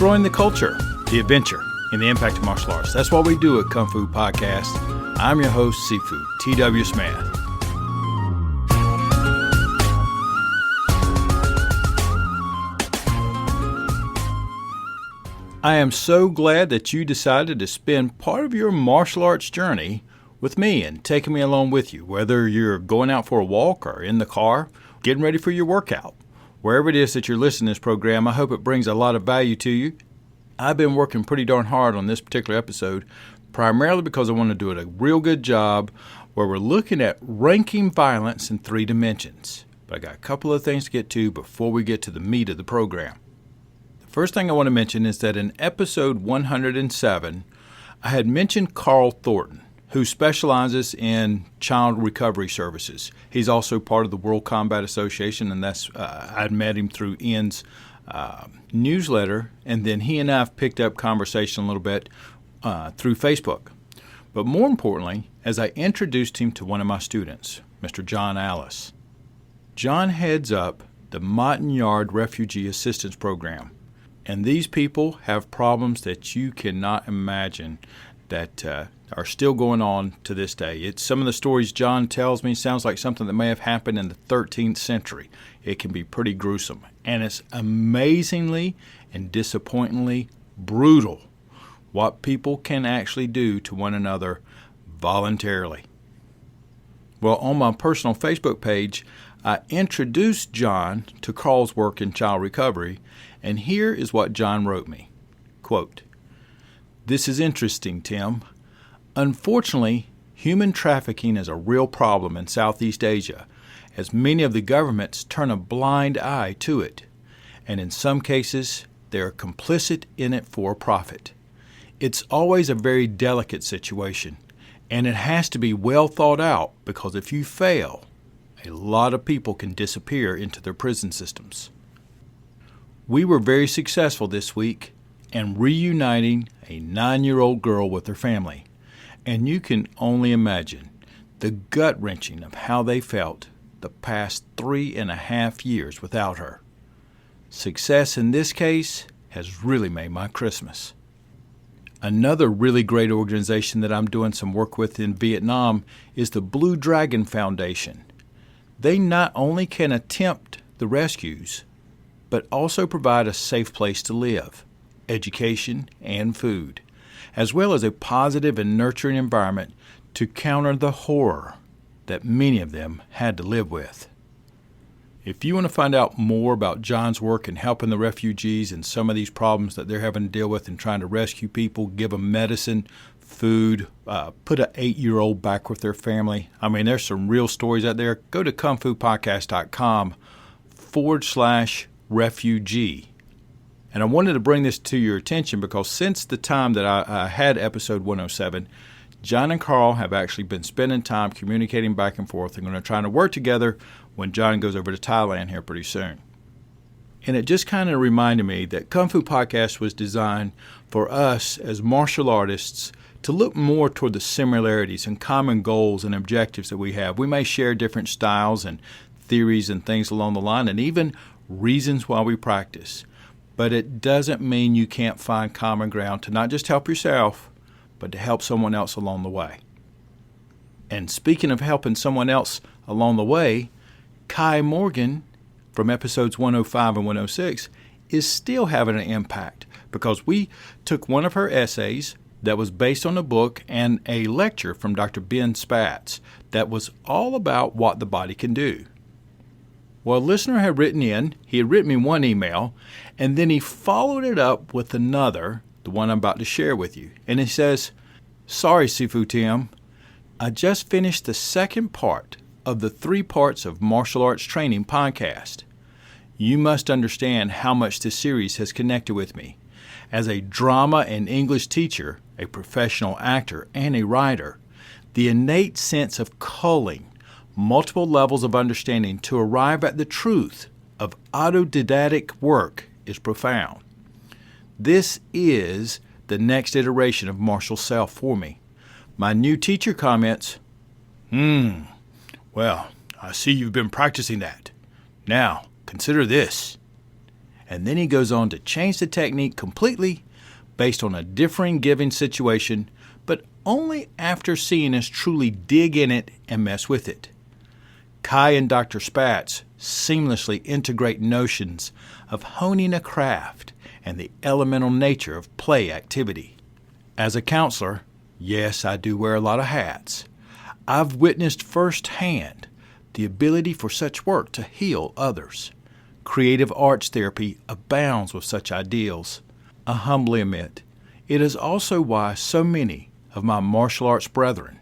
exploring the culture, the adventure, and the impact of martial arts. That's what we do at Kung Fu Podcast. I'm your host, Sifu, T.W. Smith. I am so glad that you decided to spend part of your martial arts journey with me and taking me along with you, whether you're going out for a walk or in the car, getting ready for your workout. Wherever it is that you're listening to this program, I hope it brings a lot of value to you. I've been working pretty darn hard on this particular episode, primarily because I want to do a real good job where we're looking at ranking violence in 3 dimensions. But I got a couple of things to get to before we get to the meat of the program. First thing I want to mention is that in episode 107, I had mentioned Carl Thornton, who specializes in child recovery services. He's also part of the World Combat Association, and I'd met him through Ian's newsletter, and then he and I have picked up conversation a little bit through Facebook. But more importantly, as I introduced him to one of my students, Mr. John Alice. John heads up the Montagnard Refugee Assistance Program. And these people have problems that you cannot imagine that are still going on to this day. It's some of the stories John tells me sounds like something that may have happened in the 13th century. It can be pretty gruesome. And it's amazingly and disappointingly brutal what people can actually do to one another voluntarily. Well, on my personal Facebook page, I introduced John to Carl's work in child recovery, and here is what John wrote me. Quote, "This is interesting, Tim. Unfortunately, human trafficking is a real problem in Southeast Asia, as many of the governments turn a blind eye to it, and in some cases, they are complicit in it for profit. It's always a very delicate situation, and it has to be well thought out because if you fail, a lot of people can disappear into their prison systems. We were very successful this week in reuniting a 9-year-old girl with her family, and you can only imagine the gut-wrenching of how they felt the past 3.5 years without her. Success in this case has really made my Christmas." Another really great organization that I'm doing some work with in Vietnam is the Blue Dragon Foundation. They not only can attempt the rescues, but also provide a safe place to live, education, and food, as well as a positive and nurturing environment to counter the horror that many of them had to live with. If you want to find out more about John's work in helping the refugees and some of these problems that they're having to deal with in trying to rescue people, give them medicine, food, put an 8-year-old back with their family. I mean, there's some real stories out there. Go to kungfupodcast.com/refugee. And I wanted to bring this to your attention because since the time that I had episode 107, John and Carl have actually been spending time communicating back and forth. They're going to try to work together when John goes over to Thailand here pretty soon. And it just kind of reminded me that Kung Fu Podcast was designed for us as martial artists to look more toward the similarities and common goals and objectives that we have. We may share different styles and theories and things along the line and even reasons why we practice. But it doesn't mean you can't find common ground to not just help yourself, but to help someone else along the way. And speaking of helping someone else along the way, Kai Morgan from episodes 105 and 106 is still having an impact because we took one of her essays that was based on a book and a lecture from Dr. Ben Spatz that was all about what the body can do. Well, a listener had written in, he had written me one email, and then he followed it up with another, the one I'm about to share with you. And he says, "Sorry, Sifu Tim, I just finished the second part of the 3 parts of Martial Arts Training podcast. You must understand how much this series has connected with me. As a drama and English teacher, a professional actor, and a writer, the innate sense of culling multiple levels of understanding to arrive at the truth of autodidactic work is profound. This is the next iteration of martial self for me. My new teacher comments, well, I see you've been practicing that. Now, consider this. And then he goes on to change the technique completely based on a differing given situation, but only after seeing us truly dig in it and mess with it. Kai and Dr. Spatz seamlessly integrate notions of honing a craft and the elemental nature of play activity. As a counselor, yes, I do wear a lot of hats. I've witnessed firsthand the ability for such work to heal others. Creative arts therapy abounds with such ideals. I humbly admit, it is also why so many of my martial arts brethren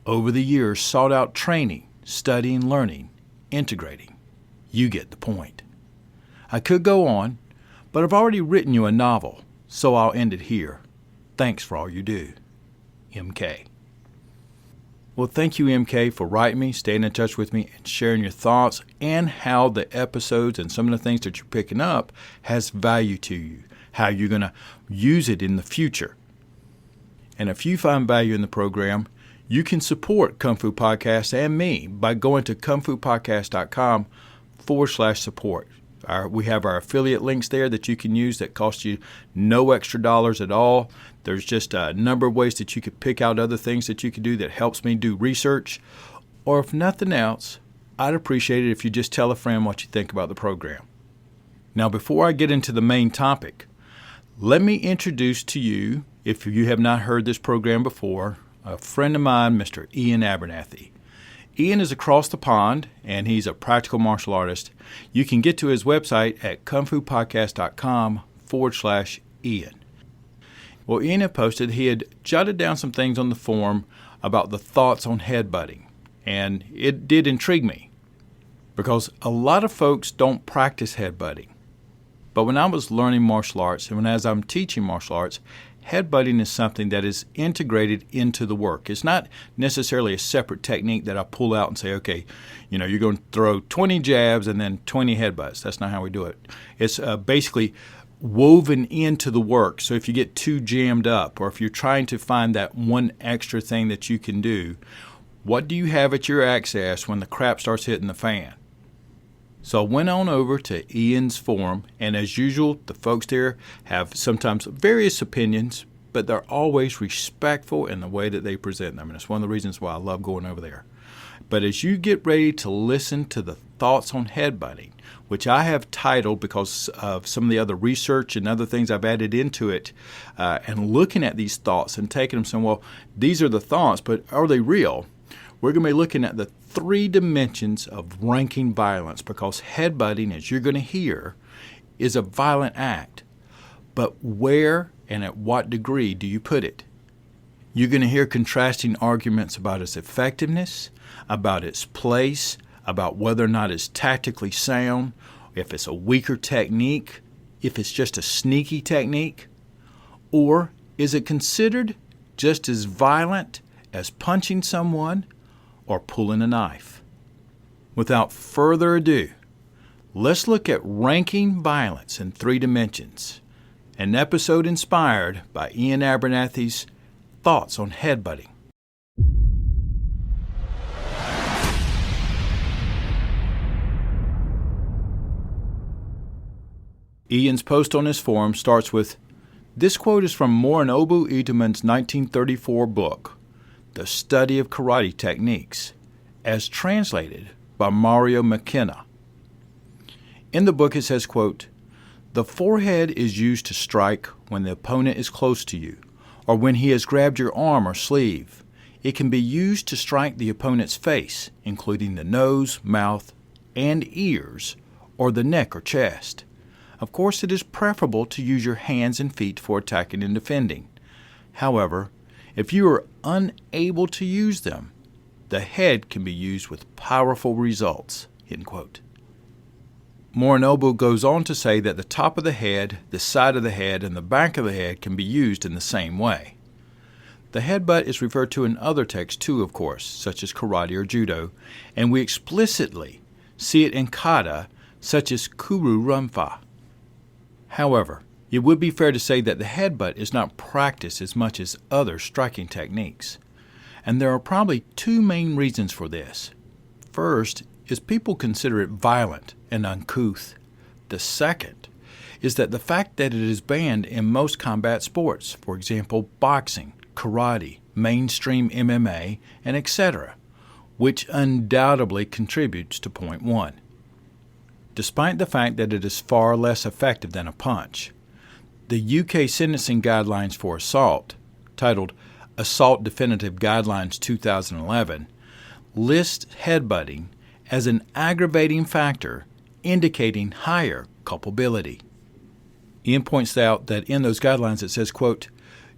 over the years sought out training, studying, learning, integrating. You get the point. I could go on, but I've already written you a novel, so I'll end it here. Thanks for all you do. MK. Well, thank you, MK, for writing me, staying in touch with me, and sharing your thoughts and how the episodes and some of the things that you're picking up has value to you, how you're going to use it in the future. And if you find value in the program, you can support Kung Fu Podcast and me by going to kungfupodcast.com/support. We have our affiliate links there that you can use that cost you no extra dollars at all. There's just a number of ways that you could pick out other things that you could do that helps me do research. Or if nothing else, I'd appreciate it if you just tell a friend what you think about the program. Now, before I get into the main topic, let me introduce to you, if you have not heard this program before, a friend of mine, Mr. Iain Abernethy. Iain is across the pond, and he's a practical martial artist. You can get to his website at kungfupodcast.com/Iain. Well, Iain had posted he had jotted down some things on the forum about the thoughts on headbutting, and it did intrigue me because a lot of folks don't practice headbutting. But when I was learning martial arts, and as I'm teaching martial arts, headbutting is something that is integrated into the work. It's not necessarily a separate technique that I pull out and say, okay, you're going to throw 20 jabs and then 20 headbutts. That's not how we do it. It's basically woven into the work. So if you get too jammed up, or if you're trying to find that one extra thing that you can do, what do you have at your access when the crap starts hitting the fan? So I went on over to Iain's forum, and as usual, the folks there have sometimes various opinions, but they're always respectful in the way that they present them, and it's one of the reasons why I love going over there. But as you get ready to listen to the thoughts on headbutting, which I have titled because of some of the other research and other things I've added into it, and looking at these thoughts and taking them saying, well, these are the thoughts, but are they real? We're going to be looking at the 3 dimensions of ranking violence, because headbutting, as you're going to hear, is a violent act. But where and at what degree do you put it? You're going to hear contrasting arguments about its effectiveness, about its place, about whether or not it's tactically sound, if it's a weaker technique, if it's just a sneaky technique, or is it considered just as violent as punching someone or pulling a knife? Without further ado, let's look at ranking violence in 3 dimensions, an episode inspired by Iain Abernethy's thoughts on headbutting. Iain's post on his forum starts with, this quote is from Morinobu Itomen's 1934 book, The Study of Karate Techniques, as translated by Mario McKenna. In the book it says, quote, the forehead is used to strike when the opponent is close to you, or when he has grabbed your arm or sleeve. It can be used to strike the opponent's face, including the nose, mouth, and ears, or the neck or chest. Of course, it is preferable to use your hands and feet for attacking and defending. However, if you are unable to use them, the head can be used with powerful results. End quote. Morinobu goes on to say that the top of the head, the side of the head, and the back of the head can be used in the same way. The headbutt is referred to in other texts too, of course, such as karate or judo, and we explicitly see it in kata, such as kuru runfa. However, it would be fair to say that the headbutt is not practiced as much as other striking techniques. And there are probably 2 main reasons for this. First is people consider it violent and uncouth. The second is that the fact that it is banned in most combat sports, for example, boxing, karate, mainstream MMA, and etc., which undoubtedly contributes to point 1. Despite the fact that it is far less effective than a punch, the UK Sentencing Guidelines for Assault, titled Assault Definitive Guidelines 2011, lists headbutting as an aggravating factor indicating higher culpability. Iain points out that in those guidelines it says, quote,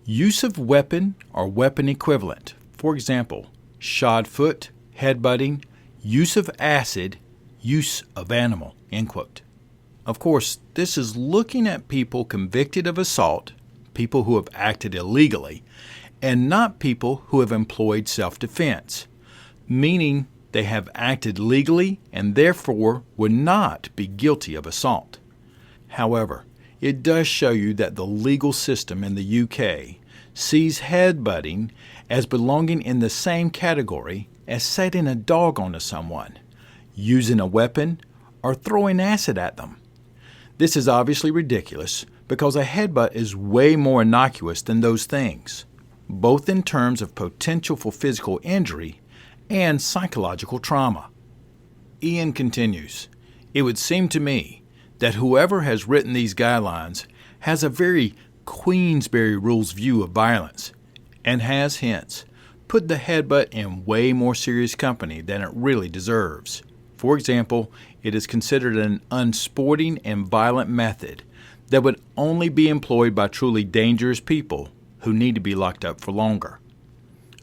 use of weapon or weapon equivalent, for example, shod foot, headbutting, use of acid, use of animal, end quote. Of course, this is looking at people convicted of assault, people who have acted illegally, and not people who have employed self-defense, meaning they have acted legally and therefore would not be guilty of assault. However, it does show you that the legal system in the UK sees headbutting as belonging in the same category as setting a dog onto someone, using a weapon, or throwing acid at them. This is obviously ridiculous because a headbutt is way more innocuous than those things, both in terms of potential for physical injury and psychological trauma. Iain continues, it would seem to me that whoever has written these guidelines has a very Queensberry rules view of violence and has hence put the headbutt in way more serious company than it really deserves. For example, it is considered an unsporting and violent method that would only be employed by truly dangerous people who need to be locked up for longer.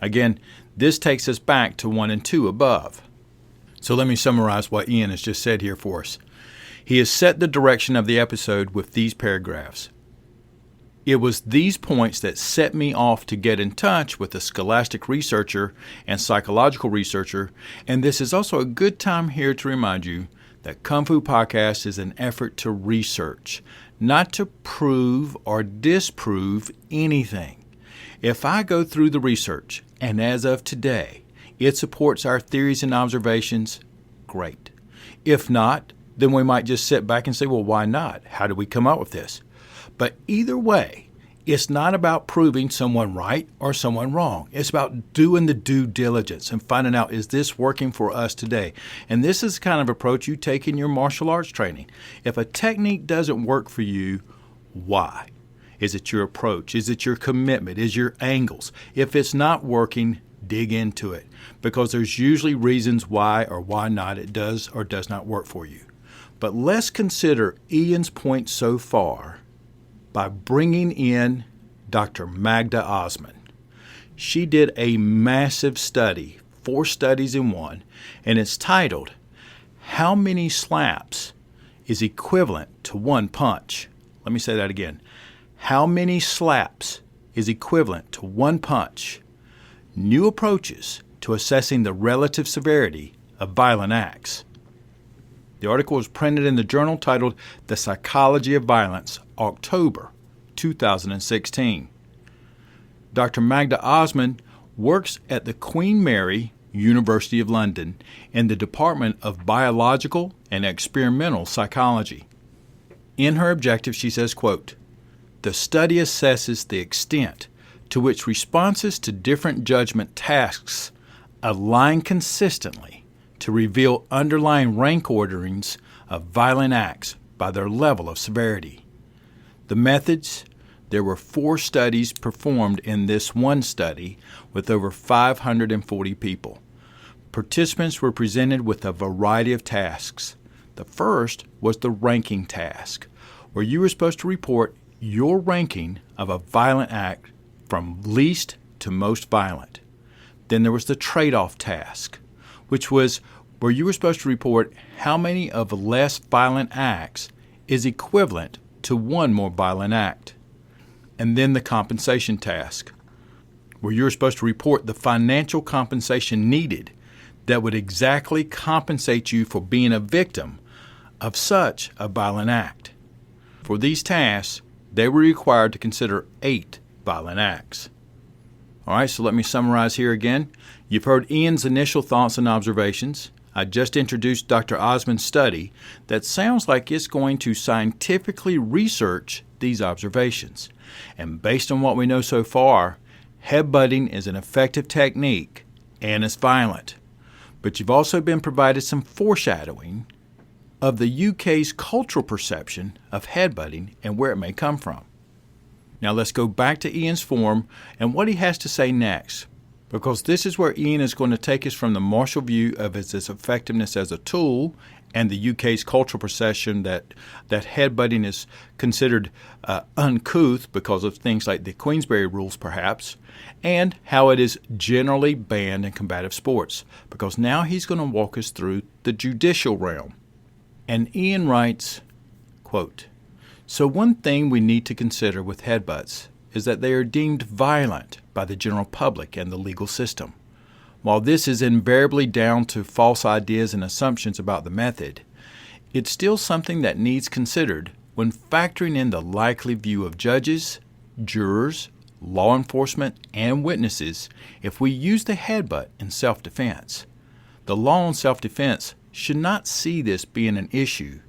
Again, this takes us back to 1 and 2 above. So let me summarize what Iain has just said here for us. He has set the direction of the episode with these paragraphs. It was these points that set me off to get in touch with a scholastic researcher and psychological researcher, and this is also a good time here to remind you that Kung Fu Podcast is an effort to research, not to prove or disprove anything. If I go through the research, and as of today, it supports our theories and observations, great. If not, then we might just sit back and say, well, why not? How did we come up with this? But either way, it's not about proving someone right or someone wrong. It's about doing the due diligence and finding out, is this working for us today? And this is the kind of approach you take in your martial arts training. If a technique doesn't work for you, why? Is it your approach? Is it your commitment? Is your angles? If it's not working, dig into it, because there's usually reasons why or why not it does or does not work for you. But let's consider Iain's point so far by bringing in Dr. Magda Osman. She did a massive study, 4 studies in one, and it's titled, How Many Slaps is Equivalent to One Punch? Let me say that again. How many slaps is equivalent to one punch? New approaches to assessing the relative severity of violent acts. The article was printed in the journal titled The Psychology of Violence, October 2016. Dr. Magda Osman works at the Queen Mary, University of London, in the Department of Biological and Experimental Psychology. In her objective, she says, quote, the study assesses the extent to which responses to different judgment tasks align consistently to reveal underlying rank orderings of violent acts by their level of severity. The methods, there were 4 studies performed in this one study with over 540 people. Participants were presented with a variety of tasks. The first was the ranking task, where you were supposed to report your ranking of a violent act from least to most violent. Then there was the trade-off task, which was where you were supposed to report how many of less violent acts is equivalent to one more violent act. And then the compensation task, where you were supposed to report the financial compensation needed that would exactly compensate you for being a victim of such a violent act. For these tasks, they were required to consider 8 violent acts. All right, so let me summarize here again. You've heard Iain's initial thoughts and observations. I just introduced Dr. Osmond's study that sounds like it's going to scientifically research these observations. And based on what we know so far, headbutting is an effective technique and it's violent. But you've also been provided some foreshadowing of the UK's cultural perception of headbutting and where it may come from. Now let's go back to Iain's form and what he has to say next, because this is where Iain is going to take us from the martial view of its effectiveness as a tool and the UK's cultural perception that headbutting is considered uncouth because of things like the Queensberry rules perhaps, and how it is generally banned in combative sports, because now he's going to walk us through the judicial realm. And Iain writes, quote, "So one thing we need to consider with headbutts is that they are deemed violent by the general public and the legal system. While this is invariably down to false ideas and assumptions about the method, it's still something that needs considered when factoring in the likely view of judges, jurors, law enforcement, and witnesses if we use the headbutt in self-defense. The law on self-defense should not see this being an issue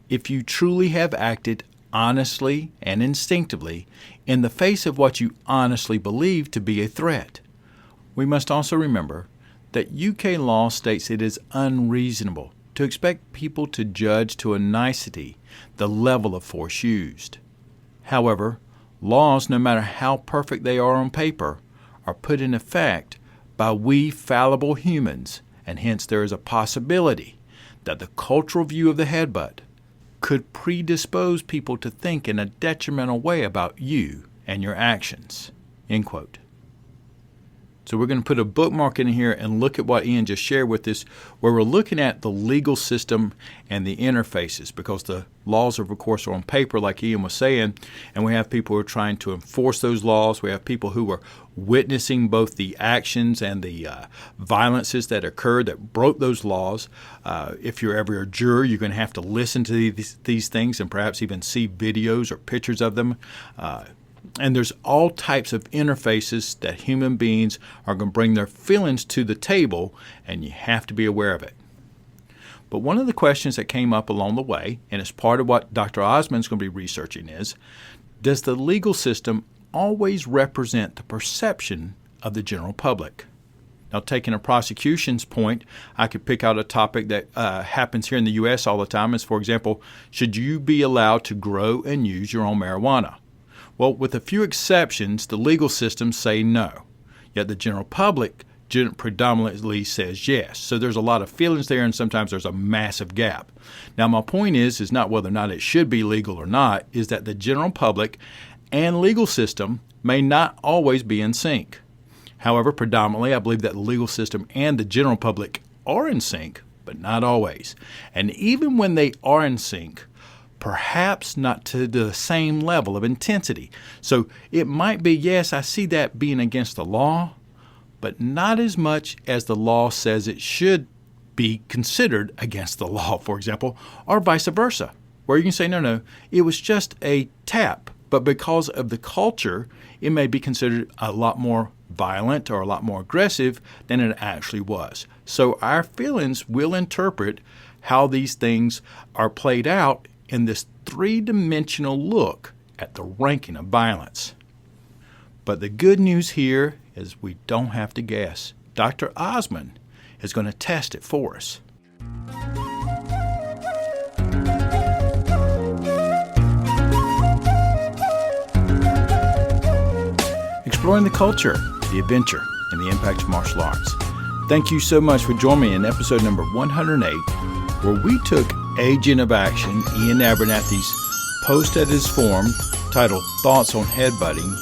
if you truly have acted honestly and instinctively in the face of what you honestly believe to be a threat. We must also remember that UK law states it is unreasonable to expect people to judge to a nicety the level of force used. However, laws, no matter how perfect they are on paper, are put in effect by we fallible humans, and hence there is a possibility that the cultural view of the headbutt could predispose people to think in a detrimental way about you and your actions." End quote. So we're going to put a bookmark in here and look at what Iain just shared with us, where we're looking at the legal system and the interfaces, because the laws, of course, are on paper, like Iain was saying, and we have people who are trying to enforce those laws. We have people who are witnessing both the actions and the violences that occurred that broke those laws. If you're ever a juror, you're going to have to listen to these things and perhaps even see videos or pictures of them. And there's all types of interfaces that human beings are going to bring their feelings to the table, and you have to be aware of it. But one of the questions that came up along the way, and it's part of what Dr. Osmond's going to be researching, is, does the legal system always represent the perception of the general public? Now, taking a prosecution's point, I could pick out a topic that happens here in the U.S. all the time, is, for example, should you be allowed to grow and use your own marijuana? Well, with a few exceptions, the legal systems say no, yet the general public predominantly says yes. So there's a lot of feelings there, and sometimes there's a massive gap. Now, my point is not whether or not it should be legal or not, is that the general public and legal system may not always be in sync. However, predominantly, I believe that the legal system and the general public are in sync, but not always. And even when they are in sync, perhaps not to the same level of intensity. So it might be, yes, I see that being against the law, but not as much as the law says it should be considered against the law, for example, or vice versa, where you can say, no, it was just a tap, but because of the culture, it may be considered a lot more violent or a lot more aggressive than it actually was. So our feelings will interpret how these things are played out in this three-dimensional look at the ranking of violence. But the good news here is we don't have to guess. Dr. Osmond is going to test it for us. Exploring the culture, the adventure, and the impact of martial arts. Thank you so much for joining me in episode number 108, where we took Agent of Action, Iain Abernethy's post at his forum titled Thoughts on Headbutting,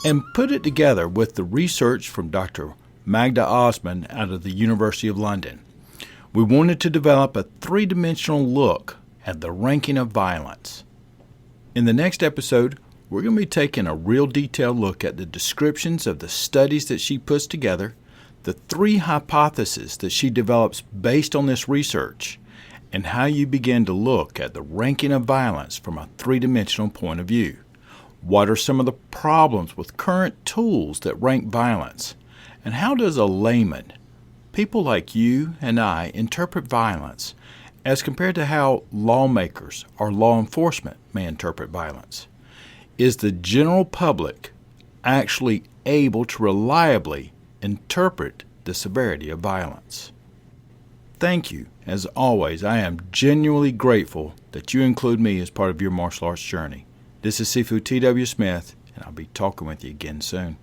and put it together with the research from Dr. Magda Osmond out of the University of London. We wanted to develop a three-dimensional look at the ranking of violence. In the next episode, we're going to be taking a real detailed look at the descriptions of the studies that she puts together, the three hypotheses that she develops based on this research, and how you begin to look at the ranking of violence from a three-dimensional point of view. What are some of the problems with current tools that rank violence? And how does a layman, people like you and I interpret violence as compared to how lawmakers or law enforcement may interpret violence? Is the general public actually able to reliably interpret the severity of violence? Thank you. As always, I am genuinely grateful that you include me as part of your martial arts journey. This is Sifu T.W. Smith, and I'll be talking with you again soon.